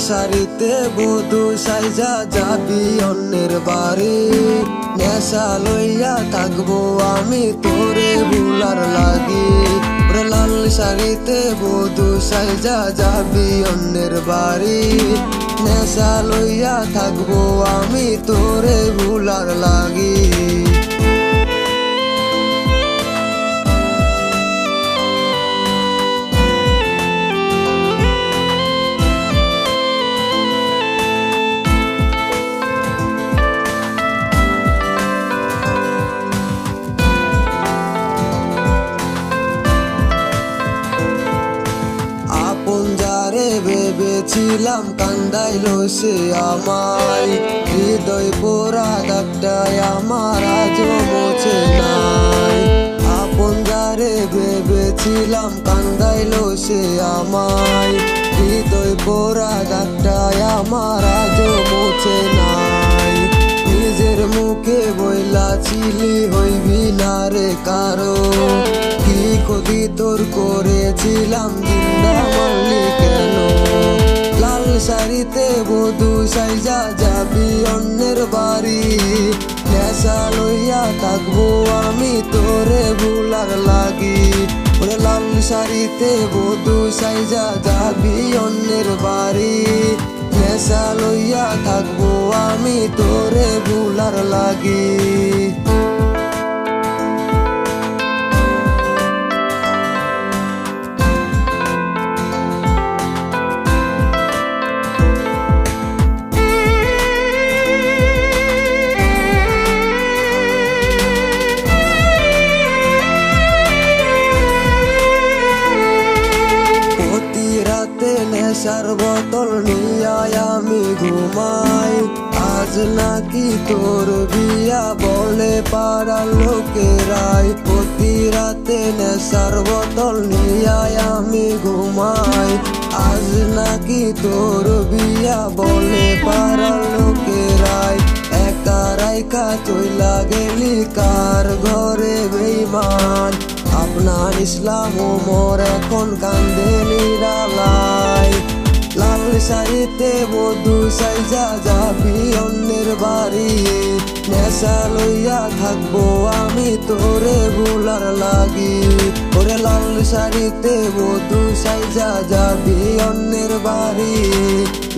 শাড়িতে বধূ সাইজা যাবি অন্যের বাড়ি, নেশা লইয়া থাকবো আমি তোরে ভুলার লাগি। ওরে লাল শাড়িতে বধূ সাইজা যাবি অন্যের বাড়ি, নেশা লইয়া থাকবো আমি তোরে ভুলার লাগি। ভেবেছিলাম কান্দাইলো সে আমায়, হৃদয় পোড়া দাগটাই আমার আজও মোছে নাই। আপন যারে ভেবেছিলাম কান্দাইলো সে আমায়, হৃদয় পোড়া দাগটাই আমার আজও মোছে নাই। নিজের মুখে বইলাছিলি হইবি না রে কারো, কি ক্ষতি তোর করেছিলাম জিন্দা মারলি কেন? লাল শাড়িতে বধূ সাইজা যাবি অন্যের বাড়ি, নেশা লইয়া থাকবো আমি তোরে ভুলার লাগি। ওরে লাল শাড়িতে বধূ সাইজা যাবি অন্যের বাড়ি, নেশা লইয়া থাকবো আমি তোরে ভুলার লাগি। নেশার বোতল নিয়ে আমি ঘুমাই, আজ নাকি তোর বিয়া বলে পাড়ার লোকেরাই। প্রতি রাতে নেশার বোতল নিয়ে আমি ঘুমাই, আজ নাকি তোর বিয়া বলে পাড়ার লোকেরাই। একা রাইকা চইলা গেলি কার ঘরে বেঈমান, আপনার ইসলাম ওমর এখন কান্দে নিরালায়। লাল শাড়িতে বধূ সাইজা যাবি অন্যের বাড়ি, নেশা লইয়া থাকবো আমি তোরে ভুলার লাগি। ওরে লাল শাড়িতে বধূ সাইজা যাবি অন্যের বাড়ি,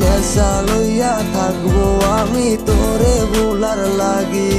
নেশা লইয়া থাকবো আমি তোরে ভুলার লাগি।